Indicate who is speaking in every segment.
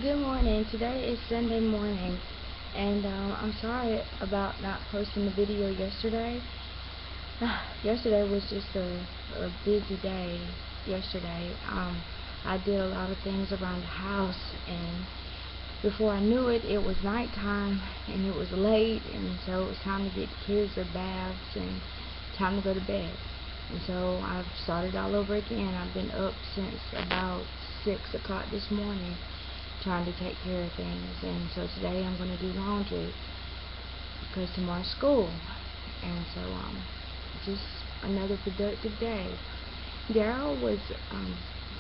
Speaker 1: Good morning. Today is Sunday morning, and I'm sorry about not posting the video yesterday. Yesterday was just a busy day. Yesterday, I did a lot of things around the house, and before I knew it, it was nighttime, and it was late, and so it was time to get the kids their baths and time to go to bed. And so I've started all over again. I've been up since about 6 o'clock this morning trying to take care of things, and so today I'm going to do laundry because tomorrow's school. And so just another productive day. Darrell was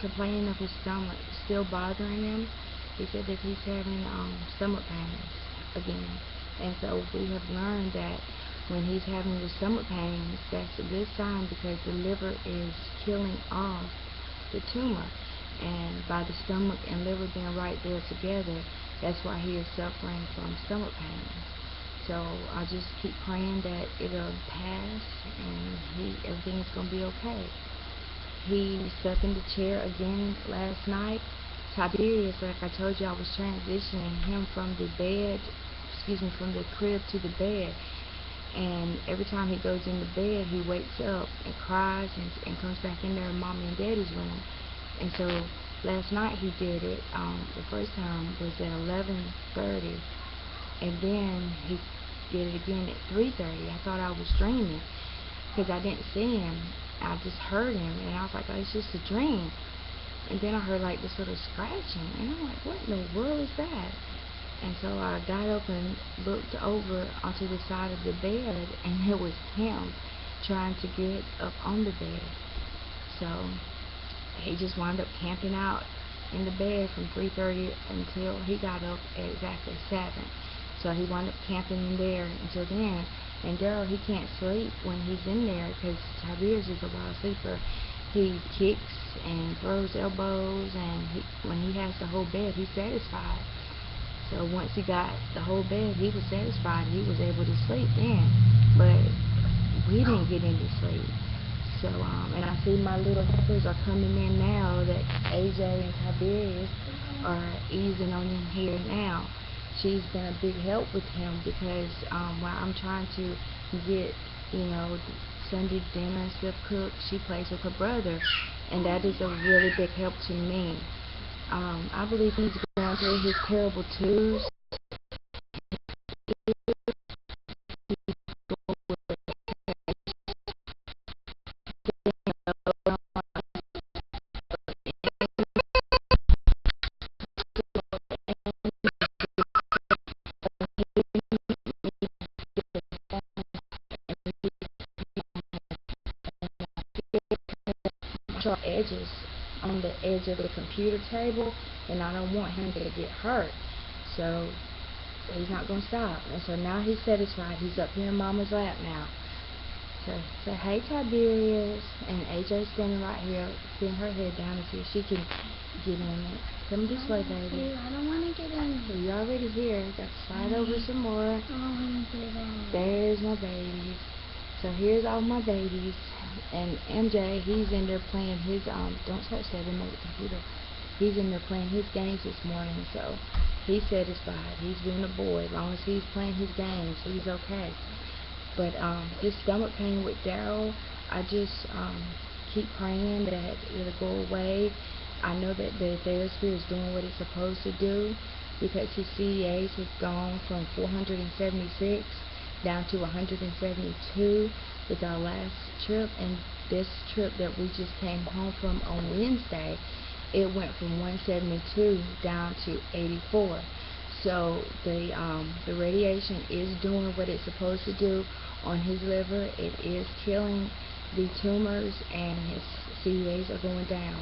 Speaker 1: complaining of his stomach still bothering him. He said that he's having stomach pains again, and so we have learned that when he's having the stomach pains, that's a good sign because the liver is killing off the tumor, and by the stomach and liver being right there together, that's why he is suffering from stomach pains. So I just keep praying that it'll pass and everything's gonna be okay. He slept in the chair again last night. Tiberius, like I told you, I was transitioning him from the from the crib to the bed. And every time he goes in the bed, he wakes up and cries and comes back in there in mommy and daddy's room. And so last night he did it. The first time was at 11:30, and then he did it again at 3:30. I thought I was dreaming because I didn't see him. I just heard him, and I was like, oh, it's just a dream. And then I heard like this little scratching, and I'm like, what in the world is that? And so I got up and looked over onto the side of the bed, and it was him trying to get up on the bed. So he just wound up camping out in the bed from 3:30 until he got up at exactly 7. So he wound up camping in there until then. And Darrell, he can't sleep when he's in there because Tiberius is a wild sleeper. He kicks and throws elbows, and when he has the whole bed, he's satisfied. So once he got the whole bed, he was satisfied. He was able to sleep then. But we didn't get any sleep. So, and I see my little helpers are coming in now that AJ and Tiberius are easing on him here now. She's been a big help with him because while I'm trying to get, Sunday dinner and stuff cooked, she plays with her brother, and that is a really big help to me. I believe he's going through his terrible twos. Sharp edges on the edge of the computer table, and I don't want him to get hurt. So he's not going to stop. And so now he's satisfied. He's up here in Mama's lap now. So say, hey, Tiberius. And AJ's standing right here, putting her head down to see if she can get in it. Come this way, baby.
Speaker 2: I don't want to get in.
Speaker 1: Well, you're already here. Got to slide over some more.
Speaker 2: I don't want to get in.
Speaker 1: There's my babies. So here's all my babies. And MJ, he's in there playing his, don't touch that remote computer. He's in there playing his games this morning, so he's satisfied. He's being a boy. As long as he's playing his games, he's okay. But this stomach pain with Darrell, I just keep praying that it'll go away. I know that the therapy is doing what it's supposed to do because his CEAs have gone from 476 down to 172 with our last trip, and this trip that we just came home from on Wednesday, it went from 172 down to 84. So the radiation is doing what it's supposed to do on his liver. It is killing the tumors, and his CEAs are going down.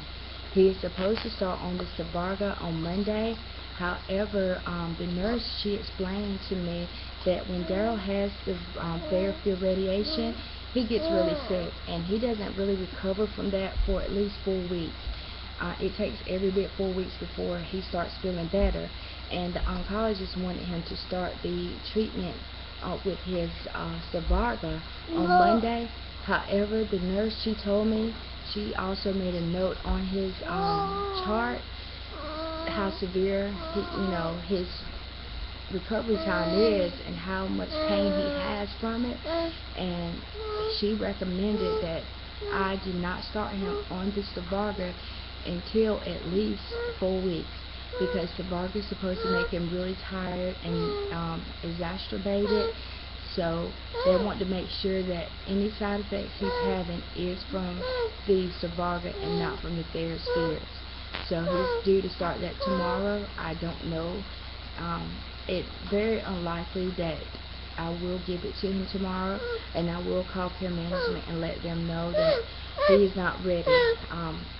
Speaker 1: He is supposed to start on the Savarga on Monday. However, the nurse, she explained to me that when Darrell has the therapy radiation, he gets really sick, and he doesn't really recover from that for at least 4 weeks. It takes every bit 4 weeks before he starts feeling better, and the oncologist wanted him to start the treatment with his Savarga on Monday. However, the nurse, she told me, she also made a note on his chart how severe his recovery time is and how much pain he has from it, and she recommended that I do not start him on the Starvarga until at least 4 weeks, because Starvarga is supposed to make him really tired and exacerbated. So they want to make sure that any side effects he's having is from the Starvarga and not from the Theraspheres. So he's due to start that tomorrow. I don't know. It's very unlikely that I will give it to him tomorrow, and I will call care management and let them know that he is not ready.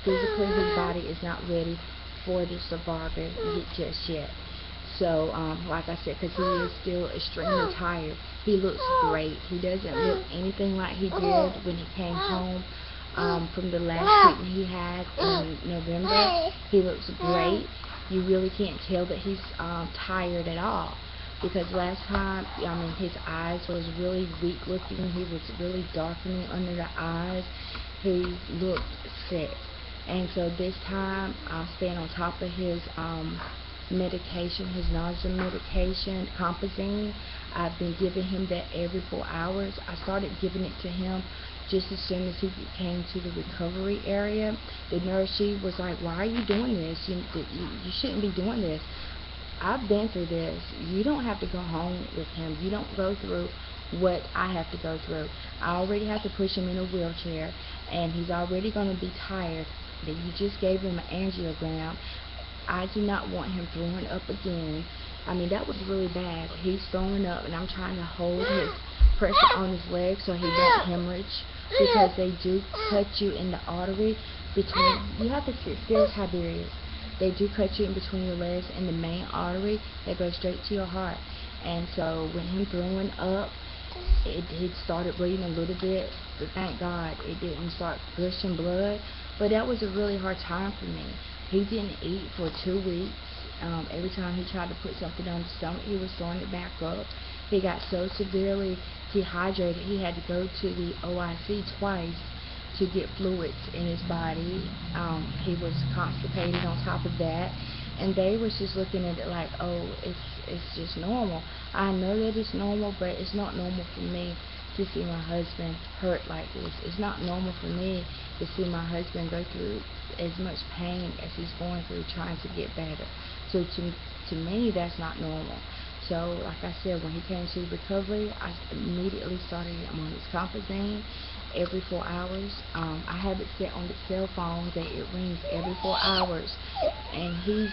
Speaker 1: Physically, his body is not ready for the Starvarga just yet. So, like I said, because he is still extremely tired. He looks great. He doesn't look anything like he did when he came home from the last treatment he had in November. He looks great. You really can't tell that he's tired at all, because last time, his eyes was really weak looking. He was really darkening under the eyes. He looked sick. And so this time, I'm staying on top of his medication, his nausea medication, Compazine. I've been giving him that every 4 hours. I started giving it to him just as soon as he came to the recovery area. The nurse, she was like, "Why are you doing this? You shouldn't be doing this." I've been through this. You don't have to go home with him. You don't go through what I have to go through. I already have to push him in a wheelchair, and he's already going to be tired. Then you just gave him an angiogram. I do not want him throwing up again. That was really bad. He's throwing up, and I'm trying to hold his pressure on his legs so he won't hemorrhage, because they do cut you in the artery between. You have to sit still, Tiberius. They do cut you in between your legs and the main artery that goes straight to your heart. And so when him throwing up, he started bleeding a little bit, but thank God it didn't start gushing blood. But that was a really hard time for me. He didn't eat for 2 weeks. Every time he tried to put something on his stomach, he was throwing it back up. He got so severely dehydrated, he had to go to the OIC twice to get fluids in his body. He was constipated on top of that, and they was just looking at it like, oh, it's just normal. I know that it's normal, but it's not normal for me to see my husband hurt like this. It's not normal for me to see my husband go through as much pain as he's going through trying to get better. So to me, that's not normal. So, like I said, when he came to recovery, I immediately started him on his Compazine every 4 hours. I have it set on the cell phone that it rings every 4 hours, and he's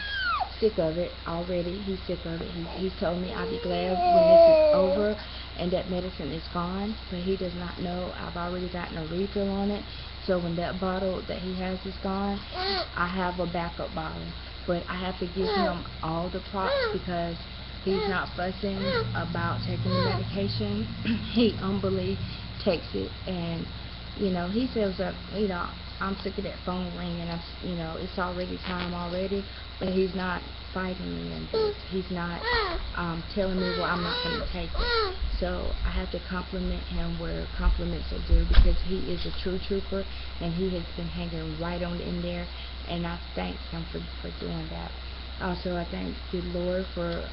Speaker 1: sick of it already. He's sick of it. He's told me I'll be glad when this is over and that medicine is gone, but he does not know I've already gotten a refill on it. So when that bottle that he has is gone, I have a backup bottle. But I have to give him all the props because he's not fussing about taking the medication. He humbly takes it, and he says that I'm sick of that phone ringing. It's already time already, but he's not fighting me in this. He's not telling me, well, I'm not going to take it. So I have to compliment him where compliments are due, because he is a true trooper, and he has been hanging right on in there, and I thank him for doing that. Also, I thank the good Lord for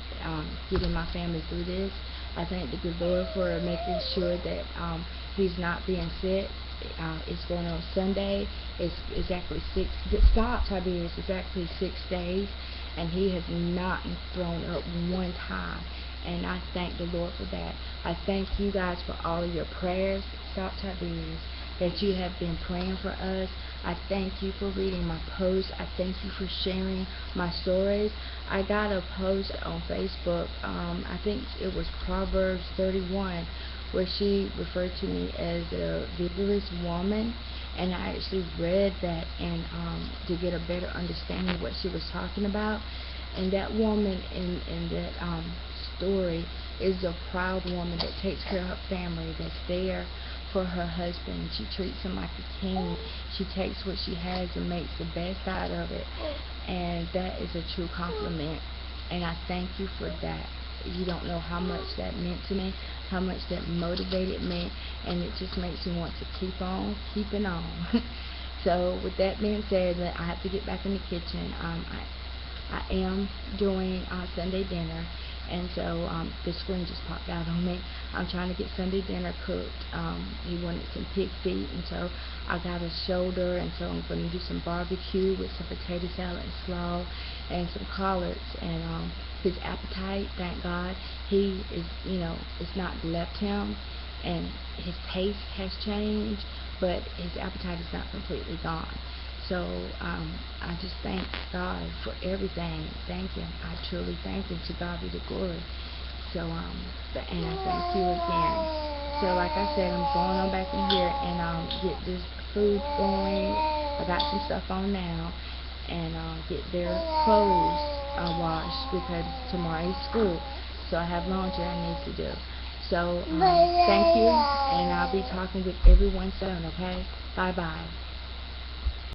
Speaker 1: getting my family through this. I thank the good Lord for making sure that he's not being sick. It's going on Sunday. It's exactly 6. Stop, Tiberius. It's actually 6 days, and he has not thrown up one time. And I thank the Lord for that. I thank you guys for all of your prayers. Stop, Tiberius, that you have been praying for us. I thank you for reading my posts. I thank you for sharing my stories. I got a post on Facebook, I think it was Proverbs 31, where she referred to me as a vigorous woman, and I actually read that and to get a better understanding of what she was talking about. And that woman in that story is a proud woman that takes care of her family, that's there for her husband. She treats him like a king. She takes what she has and makes the best out of it, and that is a true compliment, and I thank you for that. You don't know how much that meant to me, how much that motivated me, and it just makes me want to keep on keeping on. So with that being said, I have to get back in the kitchen. I am doing Sunday dinner, and so the screen just popped out on me. I'm trying to get Sunday dinner cooked. He wanted some pig feet, and so I got a shoulder, and so I'm going to do some barbecue with some potato salad and slaw and some collards. And his appetite, thank God, he is, it's not left him, and his taste has changed, but his appetite is not completely gone. So I just thank God for everything. Thank Him. I truly thank Him. To God be the glory. So and I thank you again. So like I said, I'm going on back in here and get this food going. I got some stuff on now, and get their clothes washed because tomorrow is school. So I have laundry I need to do. So thank you, and I'll be talking with everyone soon. Okay. Bye bye.